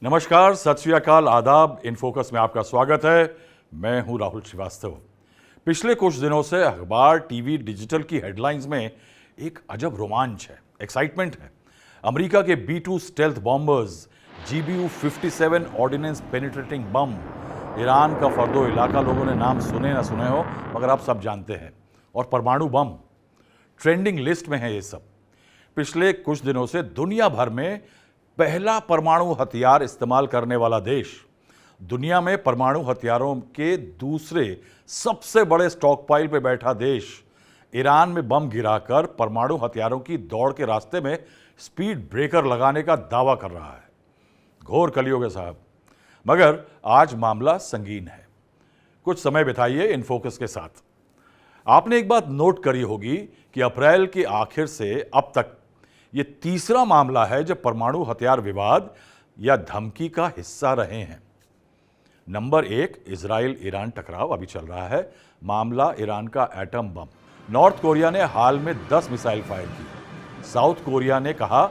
नमस्कार, सत श्री अकाल, आदाब। इन फोकस में आपका स्वागत है। मैं हूं राहुल श्रीवास्तव। पिछले कुछ दिनों से अखबार, टीवी, डिजिटल की हेडलाइंस में एक अजब रोमांच है, एक्साइटमेंट है। अमेरिका के B-2 stealth bombers, GBU-57 ordnance penetrating bomb, Iran का फर्दो इलाका, लोगों ने नाम सुने ना सुने हो मगर आप सब जानते हैं, और परमाणु बम ट्रेंडिंग लिस्ट में है। ये सब पिछले कुछ दिनों से दुनिया भर में पहला परमाणु हथियार इस्तेमाल करने वाला देश, दुनिया में परमाणु हथियारों के दूसरे सबसे बड़े स्टॉकपाइल पे बैठा देश, ईरान में बम गिराकर परमाणु हथियारों की दौड़ के रास्ते में स्पीड ब्रेकर लगाने का दावा कर रहा है। घोर कलयुग है साहब। मगर आज मामला संगीन है। कुछ समय बिताइए इन फोकस के साथ। आपने एक बात नोट करी होगी कि अप्रैल के आखिर से अब तक ये तीसरा मामला है जब परमाणु हथियार विवाद या धमकी का हिस्सा रहे हैं। नंबर 1, इजराइल ईरान टकराव अभी चल रहा है। मामला ईरान का एटम बम। नॉर्थ कोरिया ने हाल में 10 मिसाइल फायर की। साउथ कोरिया ने कहा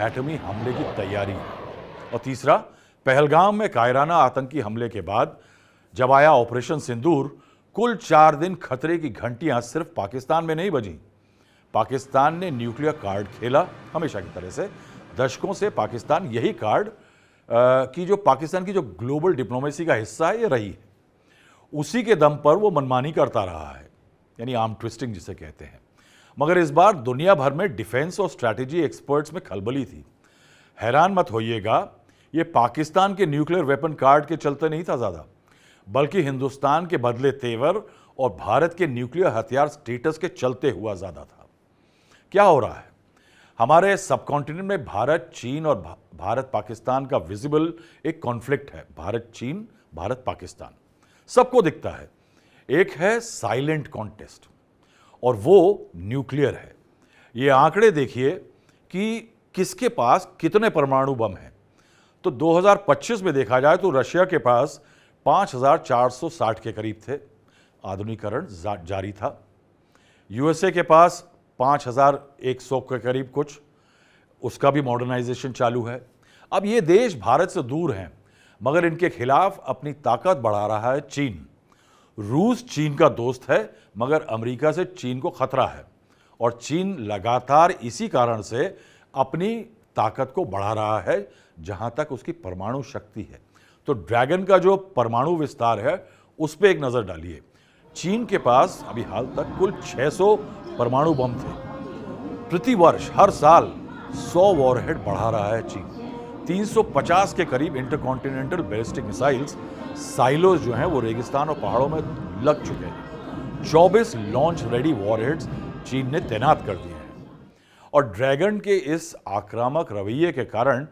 एटमी हमले की तैयारी है। और तीसरा, पहलगाम में कायराना आतंकी हमले के बाद जब आया ऑपरेशन सिंदूर, कुल 4 दिन खतरे की घंटियां सिर्फ पाकिस्तान में नहीं बजी। पाकिस्तान ने न्यूक्लियर कार्ड खेला, हमेशा की तरह से। दशकों से पाकिस्तान यही कार्ड जो पाकिस्तान की जो ग्लोबल डिप्लोमेसी का हिस्सा है, ये रही है। उसी के दम पर वो मनमानी करता रहा है, यानी आर्म ट्विस्टिंग जिसे कहते हैं। मगर इस बार दुनिया भर में डिफेंस और स्ट्रैटेजी एक्सपर्ट्स में खलबली थी। हैरान मत होइएगा, ये पाकिस्तान के न्यूक्लियर वेपन कार्ड के चलते नहीं था ज़्यादा, बल्कि हिंदुस्तान के बदले तेवर और भारत के न्यूक्लियर हथियार स्टेटस के चलते हुआ ज़्यादा था। क्या हो रहा है? हमारे सबकॉन्टिनेंट में भारत, चीन और भारत पाकिस्तान का विजिबल एक कॉन्फ्लिक्ट है। भारत चीन, भारत पाकिस्तान सबको दिखता है। एक है साइलेंट कॉन्टेस्ट और वो न्यूक्लियर है। ये आंकड़े देखिए कि किसके पास कितने परमाणु बम हैं। तो 2025 में देखा जाए तो रशिया के पास 5460 के करीब थे, आधुनिकीकरण जारी था। यूएसए के पास 5100 के करीब कुछ, उसका भी मॉडर्नाइजेशन चालू है। अब ये देश भारत से दूर हैं, मगर इनके खिलाफ अपनी ताकत बढ़ा रहा है चीन। रूस चीन का दोस्त है, मगर अमेरिका से चीन को खतरा है, और चीन लगातार इसी कारण से अपनी ताकत को बढ़ा रहा है, जहां तक उसकी परमाणु शक्ति है। तो ड्रैगन का जो परमाणु विस्तार है, उस पर एक नजर डालिए। चीन के पास अभी हाल तक कुल 600 परमाणु बम थे। प्रति वर्ष हर साल 100 वॉरहेड बढ़ा रहा है चीन। 350 के करीब इंटरकॉन्टिनेंटल बैलिस्टिक मिसाइल्स, साइलोज जो हैं वो रेगिस्तान और पहाड़ों में लग चुके हैं। 24 लॉन्च रेडी वॉरहेड्स चीन ने तैनात कर दिए हैं। और ड्रैगन के इस आक्रामक रवैये के कारण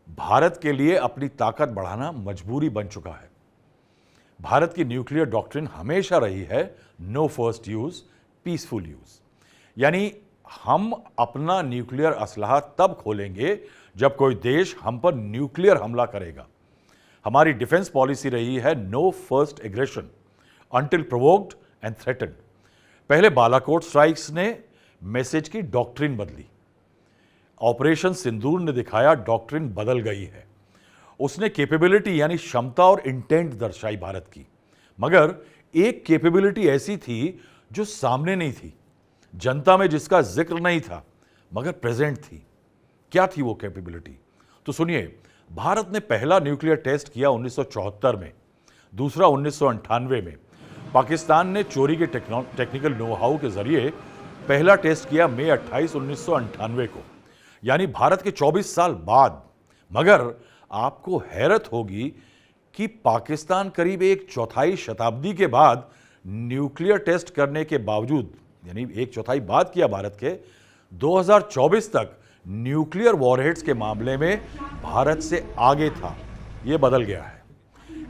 भारत के लिए अपनी ताकत बढ़ाना मजबूरी बन चुका है। भारत की न्यूक्लियर डॉक्ट्रिन हमेशा रही है no first use, peaceful use. यानी हम अपना न्यूक्लियर असलहा तब खोलेंगे जब कोई देश हम पर न्यूक्लियर हमला करेगा। हमारी डिफेंस पॉलिसी रही है no first aggression until provoked and threatened. पहले बालाकोट स्ट्राइक्स ने मैसेज की डॉक्ट्रिन बदली। ऑपरेशन सिंदूर ने दिखाया डॉक्ट्रिन बदल गई है। उसने कैपेबिलिटी यानी क्षमता और इंटेंट दर्शाई भारत की। मगर एक कैपेबिलिटी ऐसी थी जो सामने नहीं थी, जनता में जिसका जिक्र नहीं था, मगर प्रेजेंट थी। क्या थी वो कैपेबिलिटी? तो सुनिए, भारत ने पहला न्यूक्लियर टेस्ट किया 1974 में, दूसरा 1998 में। पाकिस्तान ने चोरी के टेक्निकल नो हाउ के जरिए पहला टेस्ट किया मई 28, 1998 को, यानी भारत के 24 साल बाद। मगर आपको हैरत होगी कि पाकिस्तान करीब एक चौथाई शताब्दी के बाद न्यूक्लियर टेस्ट करने के बावजूद, यानी एक चौथाई बाद किया भारत के, 2024 तक न्यूक्लियर वॉरहेड्स के मामले में भारत से आगे था। यह बदल गया है।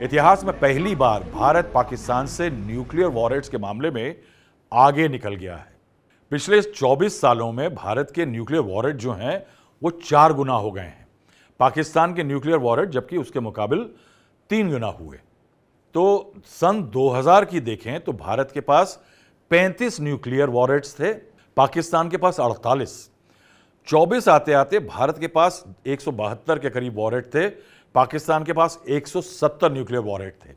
इतिहास में पहली बार भारत पाकिस्तान से न्यूक्लियर वॉरहेड्स के मामले में आगे निकल गया है। पिछले 24 सालों में भारत के न्यूक्लियर वॉरहेड जो हैं वो 4 गुना हो गए हैं। पाकिस्तान के न्यूक्लियर वॉरहेड जबकि उसके मुकाबिल 3 गुना हुए। तो सन 2000 की देखें तो भारत के पास 35 न्यूक्लियर वॉरहेड्स थे, पाकिस्तान के पास 48। 24 आते आते भारत के पास 172 के करीब वॉरहेड थे, पाकिस्तान के पास 170 न्यूक्लियर वॉरहेड थे,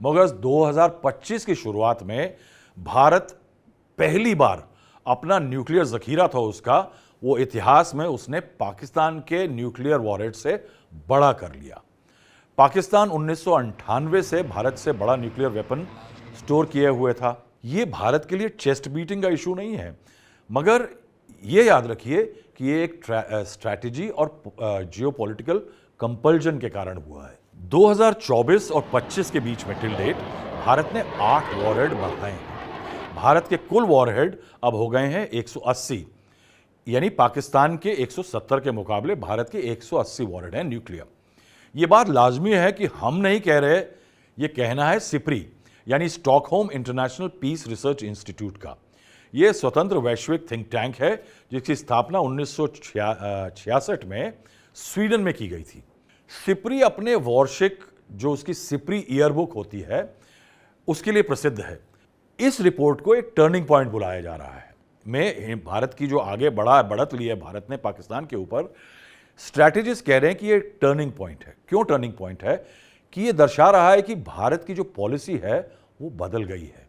मगर 2025 की शुरुआत में भारत पहली बार अपना न्यूक्लियर जखीरा था उसका, वो इतिहास में उसने पाकिस्तान के न्यूक्लियर वॉरहेड से बड़ा कर लिया। पाकिस्तान 1998 से भारत से बड़ा न्यूक्लियर वेपन स्टोर किए हुए था। ये भारत के लिए चेस्ट बीटिंग का इशू नहीं है, मगर ये याद रखिए कि ये एक स्ट्रैटेजी और जियोपॉलिटिकल कंपल्जन के कारण हुआ है। 2024 और 25 के बीच में टिल डेट भारत ने 8 वॉरहेड बढ़ाए हैं। भारत के कुल वॉरहेड अब हो गए हैं 180, यानी पाकिस्तान के 170 के मुकाबले भारत के 180 वॉरहेड हैं न्यूक्लियर। ये बात लाजमी है कि हम नहीं कह रहे, ये कहना है सिप्री यानी Stockholm International Peace Research Institute का। ये स्वतंत्र वैश्विक थिंक टैंक है जिसकी स्थापना 1966 में स्वीडन में की गई थी। सिप्री अपने वार्षिक जो उसकी सिप्री ईयरबुक होती है उसके लिए प्रसिद्ध है। इस रिपोर्ट को एक टर्निंग पॉइंट बुलाया जा रहा है। में भारत की जो आगे बढ़त ली है भारत ने पाकिस्तान के ऊपर, स्ट्रैटेजिस्ट कह रहे हैं कि ये टर्निंग पॉइंट है। क्यों टर्निंग पॉइंट है? कि ये दर्शा रहा है कि भारत की जो पॉलिसी है वो बदल गई है।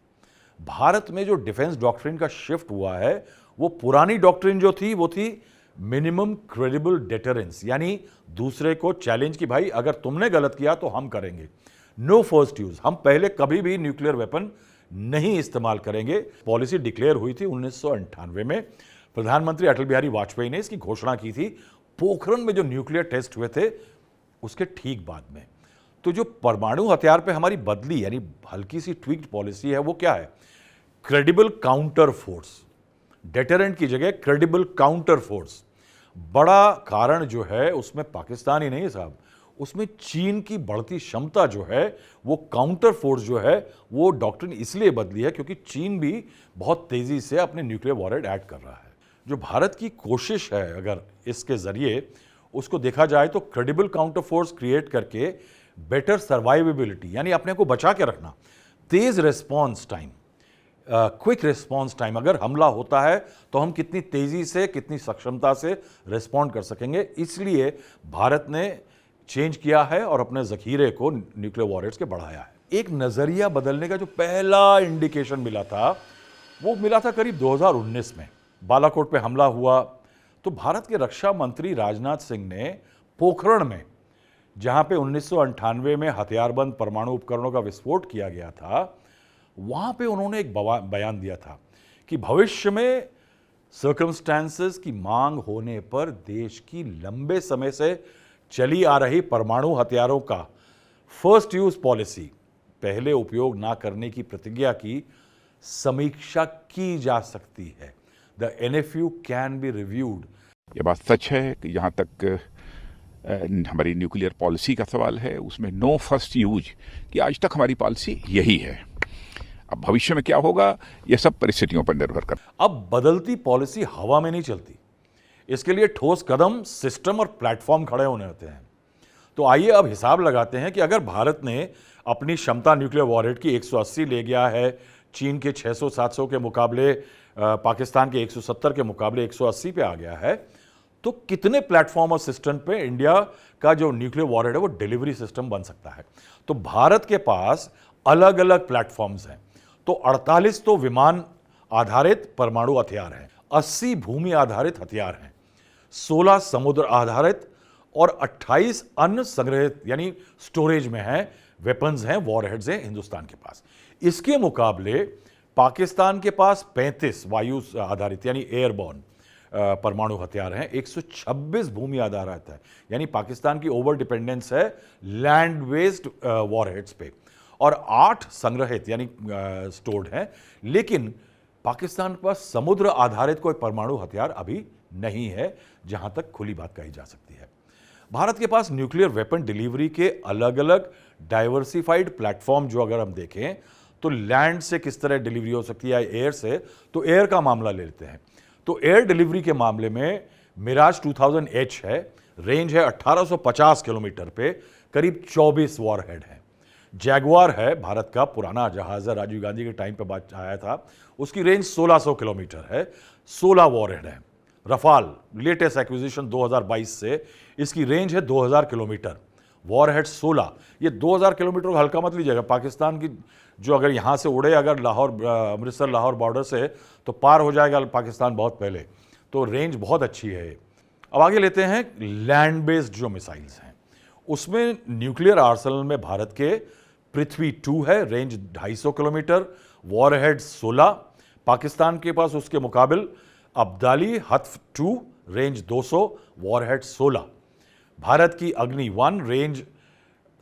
भारत में जो डिफेंस डॉक्ट्रिन का शिफ्ट हुआ है, वो पुरानी डॉक्ट्रिन जो थी वो थी मिनिमम क्रेडिबल डेटरेंस, यानी दूसरे को चैलेंज की भाई अगर तुमने गलत किया तो हम करेंगे। नो फर्स्ट यूज, हम पहले कभी भी न्यूक्लियर वेपन नहीं इस्तेमाल करेंगे। पॉलिसी डिक्लेयर हुई थी 1998 में। प्रधानमंत्री अटल बिहारी वाजपेयी ने इसकी घोषणा की थी पोखरण में जो न्यूक्लियर टेस्ट हुए थे उसके ठीक बाद में। तो जो परमाणु हथियार पे हमारी बदली यानी हल्की सी ट्वीक्ड पॉलिसी है वो क्या है? क्रेडिबल काउंटर फोर्स, डेटरेंट की जगह क्रेडिबल काउंटर फोर्स। बड़ा कारण जो है उसमें पाकिस्तान ही नहीं साहब, उसमें चीन की बढ़ती क्षमता जो है, वो काउंटर फोर्स जो है वो डॉक्ट्रिन इसलिए बदली है क्योंकि चीन भी बहुत तेजी से अपने न्यूक्लियर वॉरहेड ऐड कर रहा है। जो भारत की कोशिश है अगर इसके जरिए उसको देखा जाए तो क्रेडिबल काउंटर फोर्स क्रिएट करके बेटर सर्वाइवेबिलिटी यानी अपने को बचा के रखना, तेज response time, quick response time, अगर हमला होता है तो हम कितनी तेजी से कितनी सक्षमता से रिस्पॉन्ड कर सकेंगे, इसलिए भारत ने चेंज किया है और अपने जखीरे को न्यूक्लियर वॉरहेड्स के बढ़ाया है। एक नजरिया बदलने का जो पहला इंडिकेशन मिला था वो मिला था करीब 2019 में। बालाकोट पे हमला हुआ तो भारत के रक्षा मंत्री राजनाथ सिंह ने पोखरण में, जहां पे 1998 में हथियारबंद परमाणु उपकरणों का विस्फोट किया गया था, वहां पे उन्होंने एक बयान दिया था कि भविष्य में सर्कमस्टेंसेस की मांग होने पर देश की लंबे समय से चली आ रही परमाणु हथियारों का फर्स्ट यूज पॉलिसी, पहले उपयोग ना करने की प्रतिज्ञा की समीक्षा की जा सकती है। The NFU can be reviewed. ये बात सच है कि जहाँ तक हमारी न्यूक्लियर पॉलिसी का सवाल है उसमें नो फर्स्ट यूज की आज तक हमारी पॉलिसी यही है। अब भविष्य में क्या होगा ये सब परिस्थितियों पर निर्भर कर। अब बदलती पॉलिसी हवा में नहीं चलती, इसके लिए ठोस कदम, सिस्टम और प्लेटफॉर्म खड़े होने होते हैं। तो आइए अब हिसाब लगाते हैं कि अगर भारत ने अपनी क्षमता न्यूक्लियर वॉरहेड की 180 ले गया है, चीन के 600-700 के मुकाबले, पाकिस्तान के 170 के मुकाबले 180 पे आ गया है, तो कितने प्लेटफॉर्म और सिस्टम पे इंडिया का जो न्यूक्लियर वॉरहेड है वो डिलीवरी सिस्टम बन सकता है? तो भारत के पास अलग अलग प्लेटफॉर्म्स हैं। तो 48 तो विमान आधारित परमाणु हथियार हैं, 80 भूमि आधारित हथियार हैं, 16 समुद्र आधारित और 28 अन्य संग्रहित यानी स्टोरेज में हैं वेपन्स हैं, वॉरहेड्स हैं हिंदुस्तान के पास। इसके मुकाबले पाकिस्तान के पास 35 वायु आधारित यानी एयरबॉर्न परमाणु हथियार हैं, 126 भूमि आधारित है, यानी पाकिस्तान की ओवर डिपेंडेंस है लैंड बेस्ड वॉरहेड्स पे, और 8 संग्रहित यानी स्टोर्ड हैं। लेकिन पाकिस्तान के पास समुद्र आधारित कोई परमाणु हथियार अभी नहीं है, जहां तक खुली बात कही जा सकती है। भारत के पास न्यूक्लियर वेपन डिलीवरी के अलग अलग डाइवर्सिफाइड प्लेटफॉर्म जो अगर हम देखें तो लैंड से किस तरह डिलीवरी हो सकती है, एयर से, तो एयर का मामला ले लेते हैं। तो एयर डिलीवरी के मामले में मिराज 2000H है, रेंज है 1850 किलोमीटर पे, करीब 24 वॉरहेड है। जैगुआर है भारत का पुराना जहाज है, राजीव गांधी के टाइम पे बात आया था, उसकी रेंज 1600 किलोमीटर है, 16 वॉरहेड है। रफाल लेटेस्ट एक्विजिशन 2022 से, इसकी रेंज है 2000 किलोमीटर, वॉरहेड 16, ये 2000 किलोमीटर को हल्का मत लीजिएगा। पाकिस्तान की जो अगर यहाँ से उड़े अगर लाहौर अमृतसर लाहौर बॉर्डर से तो पार हो जाएगा पाकिस्तान बहुत पहले, तो रेंज बहुत अच्छी है। अब आगे लेते हैं लैंड बेस्ड जो मिसाइल्स हैं, उसमें न्यूक्लियर आर्सेनल में भारत के पृथ्वी 2 है, रेंज 250 किलोमीटर, वॉरहेड 16। पाकिस्तान के पास उसके मुकाबिल अब्दाली हत्फ 2, रेंज 200, वॉरहेड 16। भारत की अग्नि 1, रेंज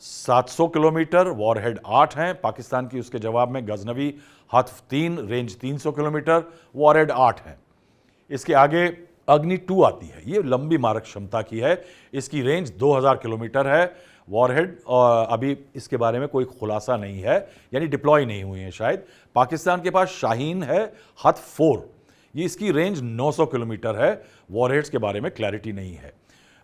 700 किलोमीटर, वॉरहेड 8 हैं। पाकिस्तान की उसके जवाब में Ghaznavi Hatf 3, range 300 kilometre, warhead 8 है। इसके आगे अग्नि 2 आती है, ये लंबी मारक क्षमता की है, इसकी रेंज 2000 किलोमीटर है, वॉरहेड अभी इसके बारे में कोई खुलासा नहीं है, यानी डिप्लॉय नहीं हुई है शायद। पाकिस्तान के पास शाहीन है हत्फ 4, ये इसकी रेंज 900 किलोमीटर है, वॉरहेड्स के बारे में क्लैरिटी नहीं है।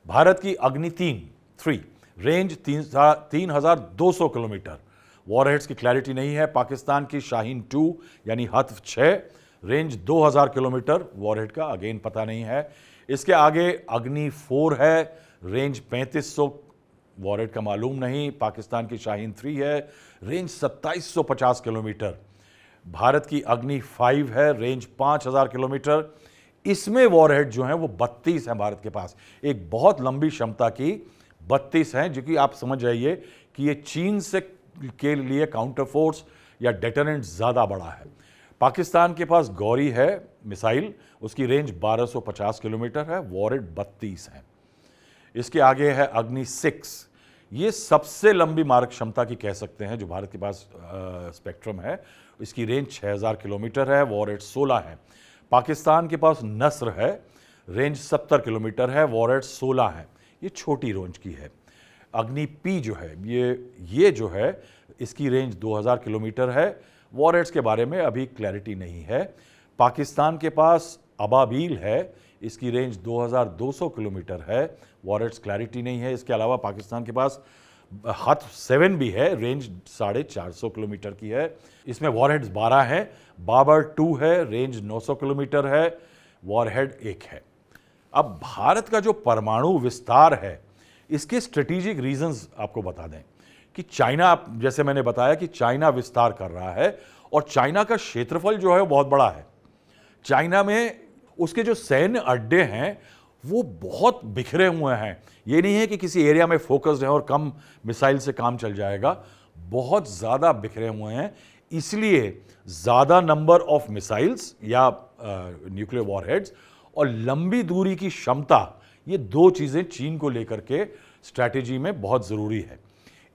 भारत की अग्नि 3 रेंज 3200 किलोमीटर, वॉरहेड्स की क्लैरिटी नहीं है। पाकिस्तान की शाहीन 2 यानी हत्फ 6, रेंज 2000 किलोमीटर, वॉरहेड का अगेन पता नहीं है। इसके आगे अग्नि 4 है, रेंज 3500, वॉरहेड का मालूम नहीं। पाकिस्तान की शाहीन 3 है, रेंज 2750 किलोमीटर। भारत की अग्नि 5 है, रेंज 5000 किलोमीटर। इसमें वॉरहेड जो है वो 32 है भारत के पास, एक बहुत लंबी क्षमता की 32 हैं, जो कि आप समझ जाइए कि ये चीन से के लिए काउंटर फोर्स या डेटरेंट ज़्यादा बड़ा है। पाकिस्तान के पास गौरी है मिसाइल, उसकी रेंज 1250 किलोमीटर है, वॉरहेड 32 है। इसके आगे है अग्नि 6, ये सबसे लंबी मारक क्षमता की कह सकते हैं जो भारत के पास स्पेक्ट्रम है, इसकी रेंज 6000 किलोमीटर है, वॉरहेड 16 है। पाकिस्तान के पास नस्र है, रेंज 70 किलोमीटर है, वॉरहेड 16 है, ये छोटी रेंज की है। अग्नि पी जो है ये जो है इसकी रेंज 2000 किलोमीटर है, वॉरहेड्स के बारे में अभी क्लैरिटी नहीं है। पाकिस्तान के पास अबाबील है, इसकी रेंज 2200 किलोमीटर है, वॉरहेड्स क्लैरिटी नहीं है। इसके अलावा पाकिस्तान के पास हत्फ 7 भी है, रेंज 450 किलोमीटर की है, इसमें वॉरहेड्स 12 हैं। बाबर 2 है, रेंज 900 किलोमीटर है, वॉरहेड 1 है। अब भारत का जो परमाणु विस्तार है, इसके स्ट्रेटेजिक रीजंस आपको बता दें कि चाइना, जैसे मैंने बताया कि चाइना विस्तार कर रहा है और चाइना का क्षेत्रफल जो है बहुत बड़ा है। चाइना में उसके जो सैन्य अड्डे हैं वो बहुत बिखरे हुए हैं, ये नहीं है कि किसी एरिया में फोकस्ड है और कम मिसाइल से काम चल जाएगा, बहुत ज़्यादा बिखरे हुए हैं। इसलिए ज़्यादा नंबर ऑफ मिसाइल्स या न्यूक्लियर वॉरहेड्स और लंबी दूरी की क्षमता, ये 2 चीज़ें चीन को लेकर के स्ट्रैटेजी में बहुत ज़रूरी है।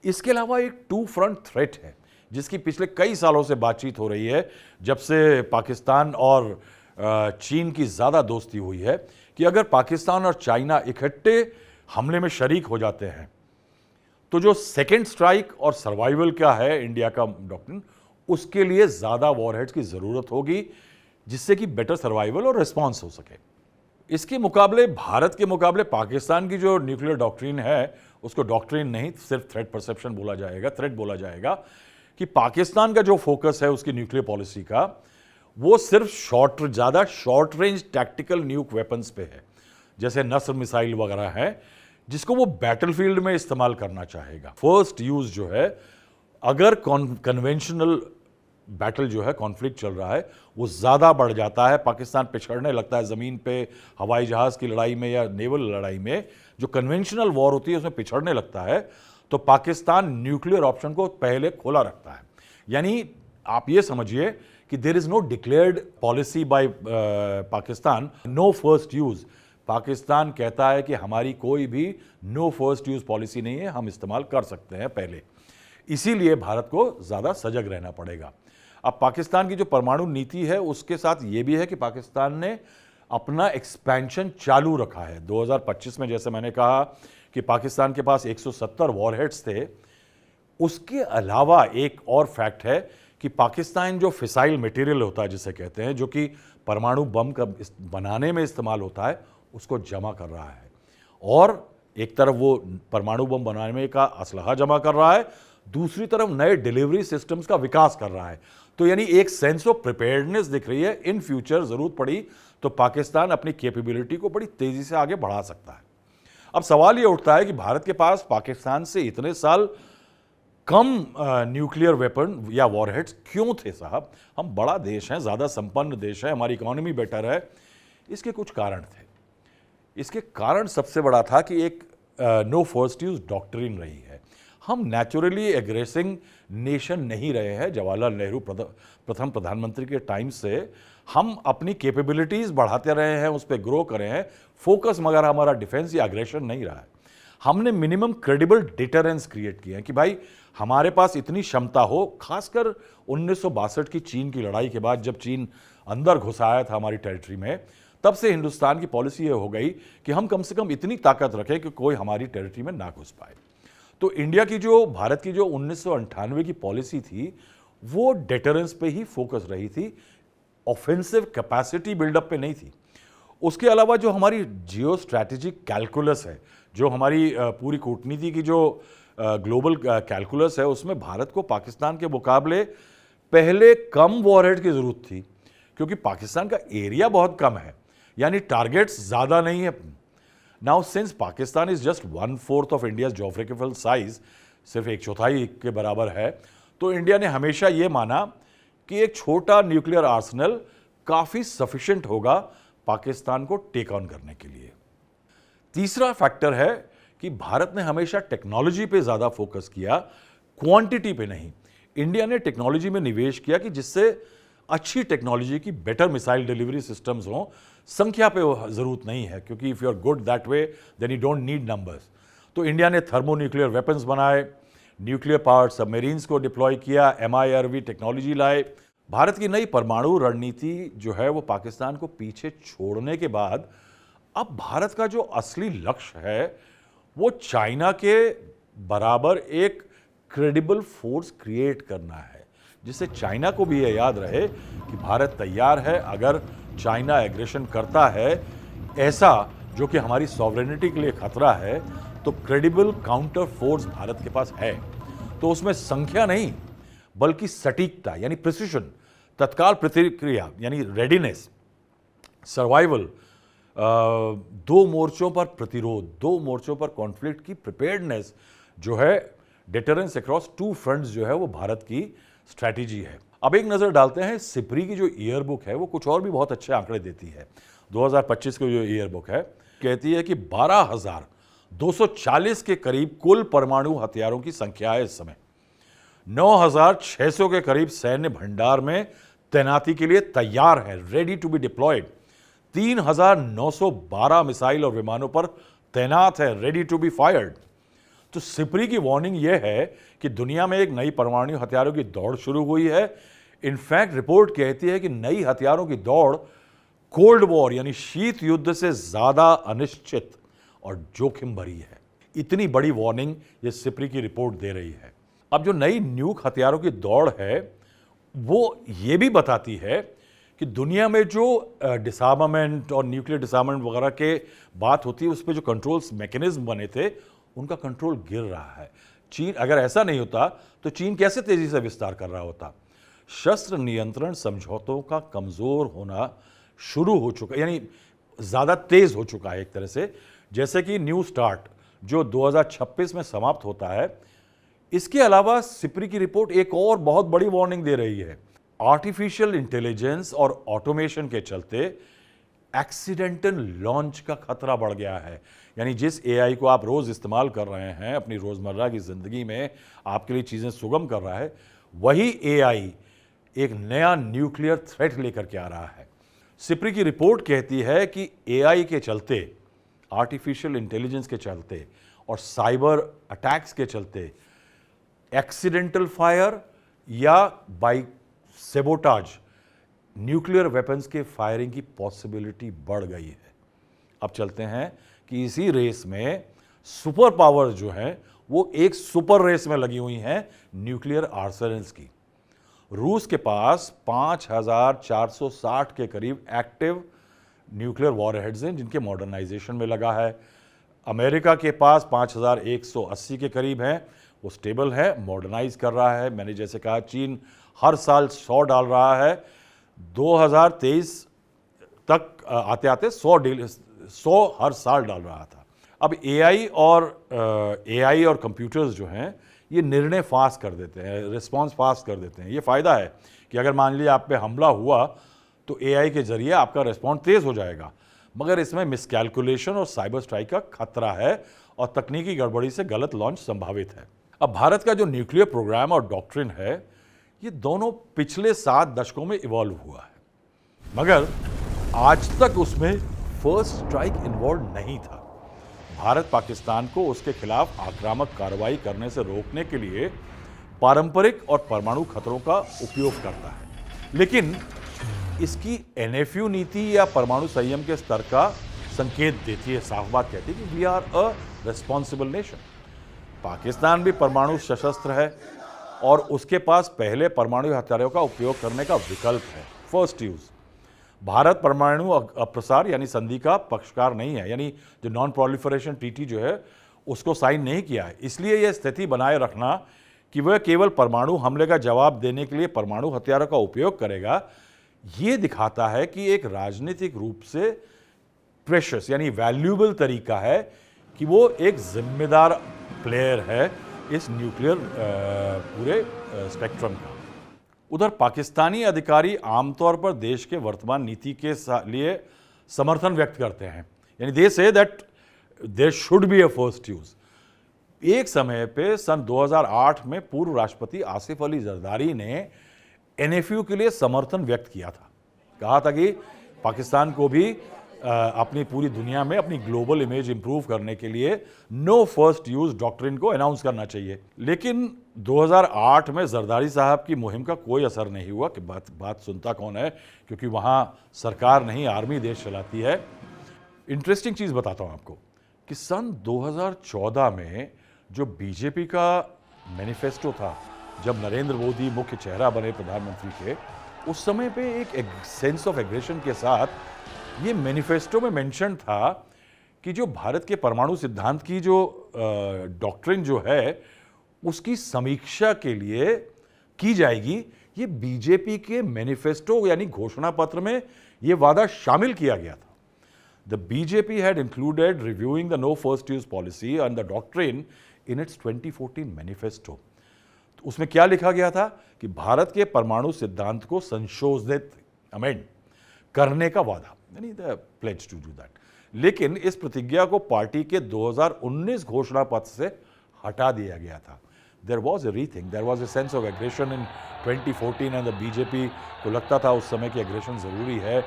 इसके अलावा एक 2 फ्रंट थ्रेट है जिसकी पिछले कई सालों से बातचीत हो रही है, जब से पाकिस्तान और चीन की ज़्यादा दोस्ती हुई है, कि अगर पाकिस्तान और चाइना इकट्ठे हमले में शरीक हो जाते हैं तो जो सेकेंड स्ट्राइक और सर्वाइवल का है इंडिया का डॉक्ट्रिन, उसके लिए ज़्यादा वॉरहेड्स की ज़रूरत होगी, जिससे कि बेटर सर्वाइवल और रिस्पॉन्स हो सके। इसके मुकाबले भारत के मुकाबले पाकिस्तान की जो न्यूक्लियर डॉक्ट्रिन है, उसको डॉक्ट्रिन नहीं सिर्फ थ्रेट परसेप्शन बोला जाएगा, थ्रेट बोला जाएगा, कि पाकिस्तान का जो फोकस है उसकी न्यूक्लियर पॉलिसी का, वो सिर्फ ज़्यादा शॉर्ट रेंज टैक्टिकल न्यूक वेपन्स पे है, जैसे नस्र मिसाइल वगैरह है, जिसको वो बैटलफील्ड में इस्तेमाल करना चाहेगा। फर्स्ट यूज़ जो है, अगर कन्वेंशनल बैटल जो है, कॉन्फ्लिक्ट चल रहा है, वो ज़्यादा बढ़ जाता है, पाकिस्तान पिछड़ने लगता है ज़मीन पे, हवाई जहाज़ की लड़ाई में या नेवल लड़ाई में, जो कन्वेंशनल वॉर होती है उसमें पिछड़ने लगता है, तो पाकिस्तान न्यूक्लियर ऑप्शन को पहले खोला रखता है। यानी आप ये समझिए कि there is no declared policy by Pakistan, no first use. Pakistan कहता है कि हमारी कोई भी नो फर्स्ट यूज़ पॉलिसी नहीं है, हम इस्तेमाल कर सकते हैं पहले, इसीलिए भारत को ज़्यादा सजग रहना पड़ेगा। अब पाकिस्तान की जो परमाणु नीति है, उसके साथ ये भी है कि पाकिस्तान ने अपना एक्सपेंशन चालू रखा है। 2025 में जैसे मैंने कहा कि पाकिस्तान के पास 170 वॉरहेड्स थे, उसके अलावा एक और फैक्ट है कि पाकिस्तान जो फिसाइल मटेरियल होता है जिसे कहते हैं, जो कि परमाणु बम का बनाने में इस्तेमाल होता है, उसको जमा कर रहा है। और एक तरफ वो परमाणु बम बनाने का असलहा जमा कर रहा है, दूसरी तरफ नए डिलीवरी सिस्टम्स का विकास कर रहा है। तो यानी एक सेंस ऑफ प्रिपेयर्डनेस दिख रही है। इन फ्यूचर ज़रूरत पड़ी तो पाकिस्तान अपनी कैपेबिलिटी को बड़ी तेज़ी से आगे बढ़ा सकता है। अब सवाल ये उठता है कि भारत के पास पाकिस्तान से इतने साल कम न्यूक्लियर वेपन या वॉरहेड्स क्यों थे साहब? हम बड़ा देश हैं, ज़्यादा संपन्न देश है, हमारी इकोनॉमी बेटर है। इसके कुछ कारण थे। इसके कारण सबसे बड़ा था कि एक नो फर्स्ट यूज डॉक्ट्रिन रही है। हम नेचुरली एग्रेसिंग नेशन नहीं रहे हैं। जवाहरलाल नेहरू प्रथम प्रधानमंत्री के टाइम से हम अपनी कैपेबिलिटीज़ बढ़ाते रहे हैं, उस पर ग्रो करे हैं, फोकस मगर हमारा डिफेंस या अग्रेशन नहीं रहा है। हमने मिनिमम क्रेडिबल डिटरेंस क्रिएट किए हैं कि भाई हमारे पास इतनी क्षमता हो। खासकर 1962 की चीन की लड़ाई के बाद जब चीन अंदर घुस आया था हमारी टेरिटरी में, तब से हिंदुस्तान की पॉलिसी ये हो गई कि हम कम से कम इतनी ताकत रखें कि कोई हमारी टेरिटरी में ना घुस पाए। तो इंडिया की जो भारत की जो 1998 की पॉलिसी थी वो डिटरेंस पे ही फोकस रही थी, ऑफेंसिव कैपेसिटी बिल्डअप पे नहीं थी। उसके अलावा जो हमारी जियो स्ट्रैटेजिक कैलकुलस है, जो हमारी पूरी कूटनीति की जो ग्लोबल कैलकुलस है, उसमें भारत को पाकिस्तान के मुकाबले पहले कम वॉरहेड की ज़रूरत थी, क्योंकि पाकिस्तान का एरिया बहुत कम है, यानी टारगेट्स ज़्यादा नहीं है। Now since Pakistan is just 1/4 of India's geographical size, सिर्फ 1/4 के बराबर है, तो इंडिया ने हमेशा ये माना कि एक छोटा न्यूक्लियर आर्सेनल काफ़ी सफिशिएंट होगा पाकिस्तान को टेक ऑन करने के लिए। तीसरा फैक्टर है कि भारत ने हमेशा टेक्नोलॉजी पे ज़्यादा फोकस किया, क्वांटिटी पे नहीं। इंडिया ने टेक्नोलॉजी में निवेश किया कि जिससे अच्छी टेक्नोलॉजी की बेटर मिसाइल डिलीवरी सिस्टम्स हों। संख्या पे ज़रूरत नहीं है, क्योंकि if you are good that way then you don't need numbers. तो इंडिया ने थर्मोन्यूक्लियर वेपन्स बनाए, न्यूक्लियर पावर्ड सबमरीन्स को डिप्लॉय किया, MIRV टेक्नोलॉजी लाए। भारत की नई परमाणु रणनीति जो है वो पाकिस्तान को पीछे छोड़ने के बाद अब भारत का जो असली लक्ष्य है वो चाइना के बराबर एक क्रेडिबल फोर्स क्रिएट करना है, जिससे चाइना को भी ये याद रहे कि भारत तैयार है अगर चाइना एग्रेशन करता है ऐसा जो कि हमारी सॉवरेनिटी के लिए खतरा है, तो क्रेडिबल काउंटर फोर्स भारत के पास है। तो उसमें संख्या नहीं बल्कि सटीकता यानी प्रिसिशन, तत्काल प्रतिक्रिया यानी रेडीनेस, सर्वाइवल, दो मोर्चों पर प्रतिरोध, दो मोर्चों पर कॉन्फ्लिक्ट की प्रिपेयर्डनेस जो है, डिटरेंस अक्रॉस 2 फ्रंट्स जो है वो भारत की स्ट्रैटेजी है। अब एक नज़र डालते हैं सिप्री की जो ईयर बुक है वो कुछ और भी बहुत अच्छे आंकड़े देती है। 2025 की जो ईयर बुक है कहती है कि 12,240 के करीब कुल परमाणु हथियारों की संख्या है इस समय। 9,600 के करीब सैन्य भंडार में तैनाती के लिए तैयार है, ready to be deployed. 3,912 missile और विमानों पर तैनात है, रेडी टू बी फायर्ड। तो सिप्री की वार्निंग यह है कि दुनिया में एक नई परमाणु हथियारों की दौड़ शुरू हुई है। इनफैक्ट रिपोर्ट कहती है कि नई हथियारों की दौड़ कोल्ड वॉर यानी शीत युद्ध से ज्यादा अनिश्चित और जोखिम भरी है। इतनी बड़ी वार्निंग ये सिप्री की रिपोर्ट दे रही है। अब जो नई न्यूक हथियारों की दौड़ है वो ये भी बताती है कि दुनिया में जो डिसआर्मामेंट और न्यूक्लियर डिसआर्मामेंट वगैरह के बात होती है, उस पर जो कंट्रोल्स मैकेनिज्म बने थे उनका कंट्रोल गिर रहा है। चीन, अगर ऐसा नहीं होता तो चीन कैसे तेजी से विस्तार कर रहा होता। शस्त्र नियंत्रण समझौतों का कमजोर होना शुरू हो चुका, यानी ज्यादा तेज हो चुका है एक तरह से, जैसे कि न्यू स्टार्ट जो 2026 में समाप्त होता है। इसके अलावा सिप्री की रिपोर्ट एक और बहुत बड़ी वार्निंग दे रही है। आर्टिफिशियल इंटेलिजेंस और ऑटोमेशन के चलते एक्सीडेंटल लॉन्च का खतरा बढ़ गया है। यानी जिस AI को आप रोज इस्तेमाल कर रहे हैं अपनी रोजमर्रा की जिंदगी में, आपके लिए चीजें सुगम कर रहा है, वही AI एक नया न्यूक्लियर थ्रेट लेकर के आ रहा है। सिप्री की रिपोर्ट कहती है कि AI के चलते, आर्टिफिशियल इंटेलिजेंस के चलते और साइबर अटैक्स के चलते एक्सीडेंटल फायर या बाई सेबोटाज न्यूक्लियर वेपन्स के फायरिंग की पॉसिबिलिटी बढ़ गई है। अब चलते हैं कि इसी रेस में सुपर पावर जो हैं वो एक सुपर रेस में लगी हुई हैं न्यूक्लियर आर्सेनल्स की। रूस के पास 5,460 के करीब एक्टिव न्यूक्लियर वॉरहेड्स हैं जिनके मॉडर्नाइजेशन में लगा है। अमेरिका के पास 5,180 के करीब हैं, वो स्टेबल है, मॉडर्नाइज कर रहा है। मैंने जैसे कहा चीन हर साल 100 डाल रहा है। 2023 तक आते आते 100 हर साल डाल रहा था। अब एआई और कंप्यूटर्स जो हैं ये निर्णय फास्ट कर देते हैं, रिस्पॉन्स फास्ट कर देते हैं। ये फ़ायदा है कि अगर मान लीजिए आप पे हमला हुआ तो एआई के जरिए आपका रिस्पॉन्स तेज़ हो जाएगा, मगर इसमें मिसकैलकुलेशन और साइबर स्ट्राइक का खतरा है और तकनीकी गड़बड़ी से गलत लॉन्च संभावित है। अब भारत का जो न्यूक्लियर प्रोग्राम और डॉक्ट्रिन है ये दोनों पिछले 7 दशकों में इवॉल्व हुआ है, मगर आज तक उसमें फर्स्ट स्ट्राइक इन्वॉल्व नहीं था। भारत पाकिस्तान को उसके खिलाफ आक्रामक कार्रवाई करने से रोकने के लिए पारंपरिक और परमाणु खतरों का उपयोग करता है, लेकिन इसकी एनएफयू नीति या परमाणु संयम के स्तर का संकेत देती है, साफ बात कहती है कि we are a responsible nation. Pakistan भी परमाणु सशस्त्र है और उसके पास पहले परमाणु हथियारों का उपयोग करने का विकल्प है, फर्स्ट यूज। भारत परमाणु अप्रसार यानी संधि का पक्षकार नहीं है, यानी जो नॉन प्रोलिफरेशन ट्रीटी जो है उसको साइन नहीं किया है। इसलिए यह स्थिति बनाए रखना कि वह केवल परमाणु हमले का जवाब देने के लिए परमाणु हथियारों का उपयोग करेगा, ये दिखाता है कि एक राजनीतिक रूप से प्रेशियस यानी वैल्यूएबल तरीका है कि वो एक जिम्मेदार प्लेयर है इस न्यूक्लियर पूरे स्पेक्ट्रम का। उधर पाकिस्तानी अधिकारी आमतौर पर देश के वर्तमान नीति के लिए समर्थन व्यक्त करते हैं, यानी they say that there should be a first use. एक समय पे सन 2008 में पूर्व राष्ट्रपति आसिफ अली जरदारी ने एनएफयू के लिए समर्थन व्यक्त किया था, कहा था कि पाकिस्तान को भी अपनी पूरी दुनिया में अपनी ग्लोबल इमेज इंप्रूव करने के लिए नो फर्स्ट यूज डॉक्ट्रिन को अनाउंस करना चाहिए। लेकिन 2008 में जरदारी साहब की मुहिम का कोई असर नहीं हुआ कि बात सुनता कौन है, क्योंकि वहाँ सरकार नहीं आर्मी देश चलाती है। इंटरेस्टिंग चीज़ बताता हूँ आपको कि सन 2014 में जो बीजेपी का मैनिफेस्टो था, जब नरेंद्र मोदी मुख्य चेहरा बने प्रधानमंत्री के, उस समय पे एक सेंस ऑफ एग्रेशन के साथ ये मैनिफेस्टो में मेंशन था कि जो भारत के परमाणु सिद्धांत की जो डॉक्ट्रिन जो है उसकी समीक्षा के लिए की जाएगी। ये बीजेपी के मैनिफेस्टो यानी घोषणा पत्र में ये वादा शामिल किया गया था। The BJP had included reviewing the no first use policy and the doctrine in its 2014 manifesto. तो उसमें क्या लिखा गया था कि भारत के परमाणु सिद्धांत को संशोधित अमेंड करने का वादा, यानी the pledge to do that. लेकिन इस प्रतिज्ञा को पार्टी के 2019 घोषणा पत्र से हटा दिया गया था। There was a rethink, there was a sense of aggression in 2014 and the BJP को लगता था उस समय की एग्रेशन जरूरी है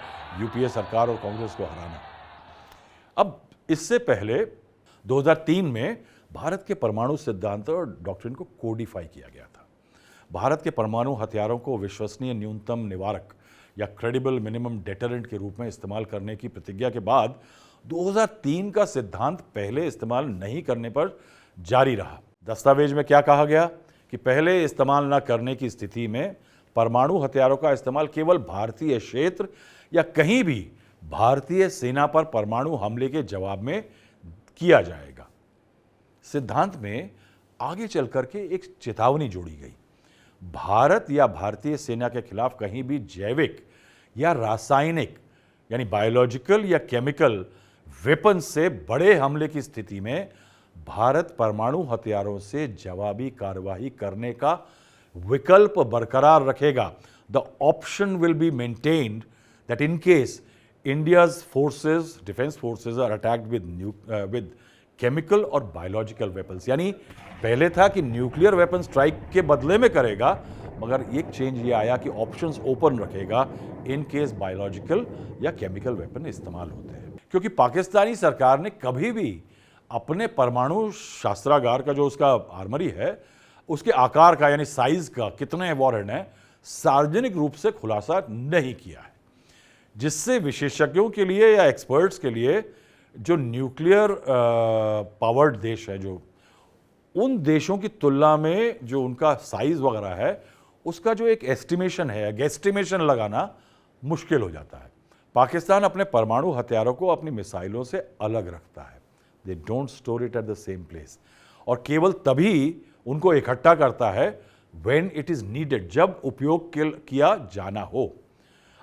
यूपीए सरकार और कांग्रेस को हराना। अब इससे पहले 2003 में भारत के परमाणु सिद्धांत और डॉक्ट्रिन को कोडिफाई किया गया था। भारत के परमाणु हथियारों को विश्वसनीय न्यूनतम निवारक या क्रेडिबल मिनिमम डेटरेंट के रूप में इस्तेमाल करने की प्रतिज्ञा के बाद 2003 का सिद्धांत पहले इस्तेमाल नहीं करने पर जारी रहा। दस्तावेज में क्या कहा गया कि पहले इस्तेमाल न करने की स्थिति में परमाणु हथियारों का इस्तेमाल केवल भारतीय क्षेत्र या कहीं भी भारतीय सेना पर परमाणु हमले के जवाब में किया जाएगा। सिद्धांत में आगे चल करके एक चेतावनी जोड़ी गई, भारत या भारतीय सेना के खिलाफ कहीं भी जैविक या रासायनिक यानी बायोलॉजिकल या केमिकल वेपन से बड़े हमले की स्थिति में भारत परमाणु हथियारों से जवाबी कार्रवाई करने का विकल्प बरकरार रखेगा। The option will be maintained that in case India's forces, defence forces are attacked with chemical और बायोलॉजिकल वेपन्स। यानी पहले था कि न्यूक्लियर वेपन स्ट्राइक के बदले में करेगा, मगर एक चेंज ये आया कि ऑप्शंस ओपन रखेगा इन केस बायोलॉजिकल या केमिकल वेपन इस्तेमाल होते हैं। क्योंकि पाकिस्तानी सरकार ने कभी भी अपने परमाणु शस्त्रागार का जो उसका आर्मरी है उसके आकार का यानी साइज का कितने वॉरहेड हैं सार्वजनिक रूप से खुलासा नहीं किया है, जिससे विशेषज्ञों के लिए या एक्सपर्ट्स के लिए जो न्यूक्लियर पावर्ड देश है, जो उन देशों की तुलना में जो उनका साइज वगैरह है उसका जो एक एस्टिमेशन है, गेस्टिमेशन लगाना मुश्किल हो जाता है। पाकिस्तान अपने परमाणु हथियारों को अपनी मिसाइलों से अलग रखता है। They don't store it at the same place, और केवल तभी उनको इकट्ठा करता है व्हेन इट इज नीडेड, जब उपयोग किया जाना हो।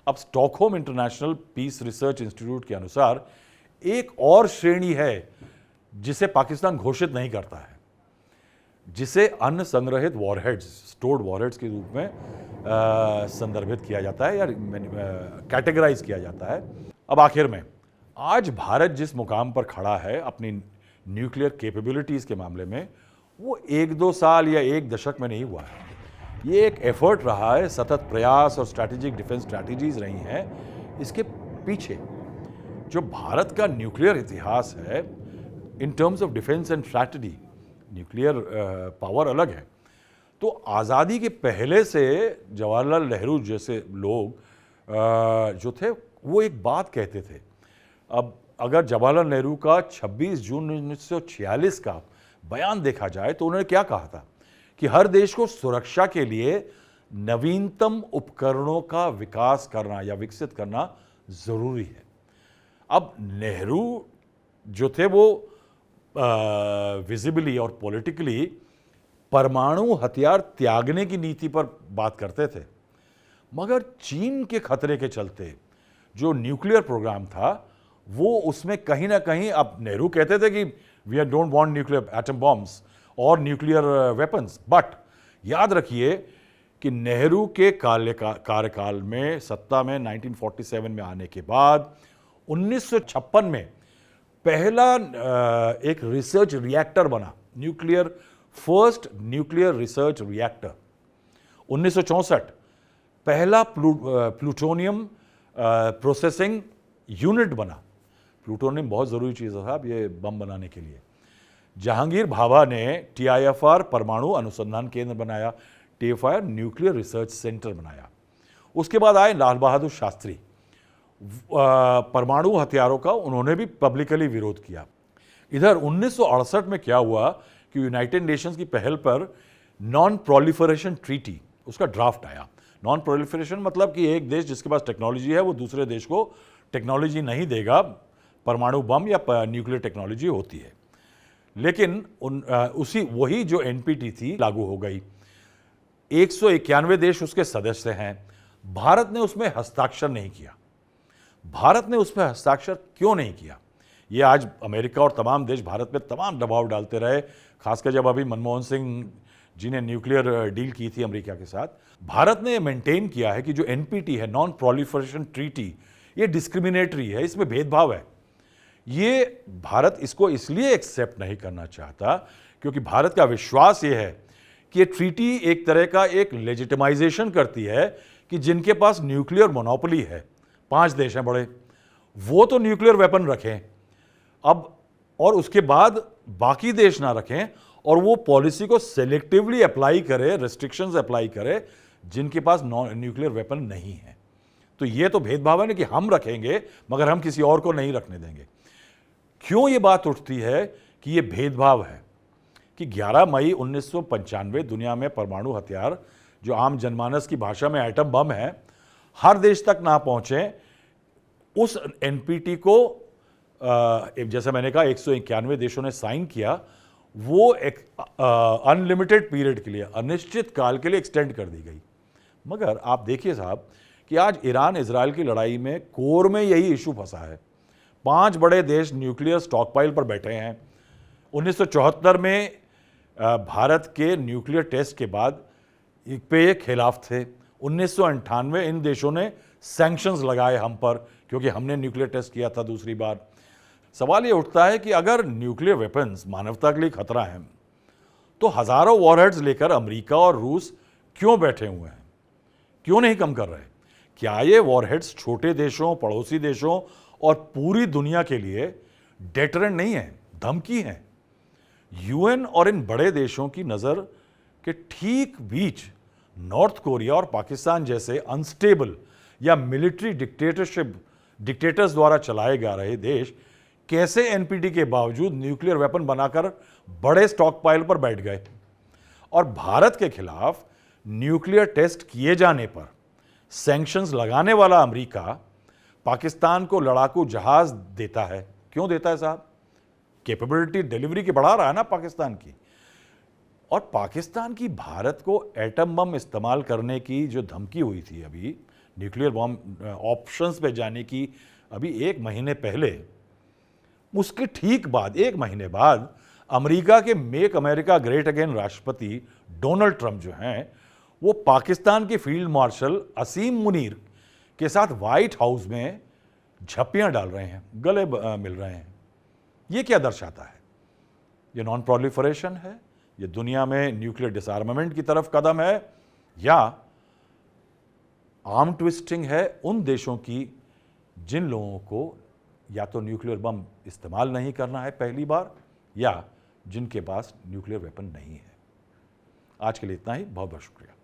अब Stockholm International Peace Research Institute के अनुसार एक और श्रेणी है जिसे पाकिस्तान घोषित नहीं करता है, जिसे अन्न संग्रहित वॉरहेड्स, स्टोर्ड वॉरहेड्स के रूप में संदर्भित किया जाता है या कैटेगराइज किया जाता है। अब आखिर में आज भारत जिस मुकाम पर खड़ा है अपनी न्यूक्लियर कैपेबिलिटीज़ के मामले में, वो 1-2 साल या 1 दशक में नहीं हुआ है। ये एक एफर्ट रहा है, सतत प्रयास और स्ट्रैटेजिक डिफेंस स्ट्रैटेजीज रही हैं। इसके पीछे जो भारत का न्यूक्लियर इतिहास है in terms of defence and strategy, nuclear power अलग है। तो आज़ादी के पहले से जवाहरलाल नेहरू जैसे लोग जो थे वो एक बात कहते थे। अब अगर जवाहरलाल नेहरू का 26 जून 1946 का बयान देखा जाए तो उन्होंने क्या कहा था कि हर देश को सुरक्षा के लिए नवीनतम उपकरणों का विकास करना या विकसित करना जरूरी है। अब नेहरू जो थे वो विजिबली और पॉलिटिकली परमाणु हथियार त्यागने की नीति पर बात करते थे, मगर चीन के खतरे के चलते जो न्यूक्लियर प्रोग्राम था वो उसमें कहीं ना कहीं, अब नेहरू कहते थे कि we don't want nuclear atom bombs और न्यूक्लियर वेपन्स, बट याद रखिए कि नेहरू के कार्यकाल में सत्ता में 1947 में आने के बाद 1956 में पहला एक रिसर्च रिएक्टर बना, फर्स्ट न्यूक्लियर रिसर्च रिएक्टर। 1964 पहला प्लूटोनियम प्रोसेसिंग यूनिट बना। प्लूटोनियम बहुत ज़रूरी चीज़ है साहब ये बम बनाने के लिए। जहांगीर भाभा ने TIFR परमाणु अनुसंधान केंद्र बनाया, TIFR न्यूक्लियर रिसर्च सेंटर बनाया। उसके बाद आए लाल बहादुर शास्त्री, परमाणु हथियारों का उन्होंने भी पब्लिकली विरोध किया। इधर 1968 में क्या हुआ कि यूनाइटेड नेशंस की पहल पर नॉन प्रोलिफरेशन ट्रीटी, उसका ड्राफ्ट आया। नॉन प्रोलिफरेशन मतलब कि एक देश जिसके पास टेक्नोलॉजी है वो दूसरे देश को टेक्नोलॉजी नहीं देगा, परमाणु बम या न्यूक्लियर टेक्नोलॉजी होती है। लेकिन वही जो NPT थी लागू हो गई। 191 देश उसके सदस्य हैं। भारत ने उसमें हस्ताक्षर नहीं किया। भारत ने उसमें हस्ताक्षर क्यों नहीं किया? ये आज अमेरिका और तमाम देश भारत पे तमाम दबाव डालते रहे, खासकर जब अभी मनमोहन सिंह जी ने न्यूक्लियर डील की थी अमेरिका के साथ। भारत ने मेंटेन किया है कि जो NPT है, नॉन प्रोलिफरेशन ट्रीटी, ये डिस्क्रिमिनेटरी है, इसमें भेदभाव है। ये भारत इसको इसलिए एक्सेप्ट नहीं करना चाहता क्योंकि भारत का विश्वास ये है कि ये ट्रीटी एक तरह का एक लेजिटिमाइजेशन करती है कि जिनके पास न्यूक्लियर मोनोपोली है, 5 देश हैं बड़े, वो तो न्यूक्लियर वेपन रखें अब, और उसके बाद बाकी देश ना रखें, और वो पॉलिसी को सेलेक्टिवली अप्लाई करे, रेस्ट्रिक्शंस अप्लाई करे जिनके पास न्यूक्लियर वेपन नहीं है। तो ये तो भेदभाव है ना कि हम रखेंगे मगर हम किसी और को नहीं रखने देंगे। क्यों ये बात उठती है कि ये भेदभाव है कि 11 मई 1995 दुनिया में परमाणु हथियार, जो आम जनमानस की भाषा में एटम बम है, हर देश तक ना पहुंचे। उस NPT को जैसे मैंने कहा 191 देशों ने साइन किया, वो एक अनलिमिटेड पीरियड के लिए, अनिश्चित काल के लिए एक्सटेंड कर दी गई। मगर आप देखिए साहब कि आज ईरान इजराइल की लड़ाई में कोर में यही इशू फंसा है। 5 बड़े देश न्यूक्लियर स्टॉकपाइल पर बैठे हैं। 1974 में भारत के न्यूक्लियर टेस्ट के बाद पे ये खिलाफ थे। 1998 इन देशों ने सैंक्शंस लगाए हम पर क्योंकि हमने न्यूक्लियर टेस्ट किया था दूसरी बार। सवाल ये उठता है कि अगर न्यूक्लियर वेपन्स मानवता के लिए खतरा है तो हजारों वॉरहेड्स लेकर अमेरिका और रूस क्यों बैठे हुए हैं, क्यों नहीं कम कर रहे? क्या ये वॉरहेड्स छोटे देशों, पड़ोसी देशों और पूरी दुनिया के लिए डेटरेंट नहीं है, धमकी है? UN और इन बड़े देशों की नज़र के ठीक बीच नॉर्थ कोरिया और पाकिस्तान जैसे अनस्टेबल या मिलिट्री डिक्टेटर्स द्वारा चलाए जा रहे देश कैसे NPT के बावजूद न्यूक्लियर वेपन बनाकर बड़े स्टॉकपाइल पर बैठ गए? और भारत के खिलाफ न्यूक्लियर टेस्ट किए जाने पर सैंक्शंस लगाने वाला अमेरिका पाकिस्तान को लड़ाकू जहाज देता है। क्यों देता है साहब? कैपेबिलिटी डिलीवरी की बढ़ा रहा है ना पाकिस्तान की। और पाकिस्तान की भारत को एटम बम इस्तेमाल करने की जो धमकी हुई थी, अभी न्यूक्लियर बम ऑप्शंस पे जाने की, अभी 1 महीने पहले उसके ठीक बाद, एक महीने बाद, अमेरिका के मेक अमेरिका ग्रेट अगेन राष्ट्रपति डोनाल्ड ट्रंप जो हैं, वो पाकिस्तान के फील्ड मार्शल असीम मुनीर के साथ व्हाइट हाउस में झप्पियां डाल रहे हैं, गले मिल रहे हैं। ये क्या दर्शाता है? ये नॉन प्रोलिफरेशन है? ये दुनिया में न्यूक्लियर डिसआर्मामेंट की तरफ कदम है? या आर्म ट्विस्टिंग है उन देशों की जिन लोगों को या तो न्यूक्लियर बम इस्तेमाल नहीं करना है पहली बार, या जिनके पास न्यूक्लियर वेपन नहीं है? आज के लिए इतना ही। बहुत बहुत शुक्रिया।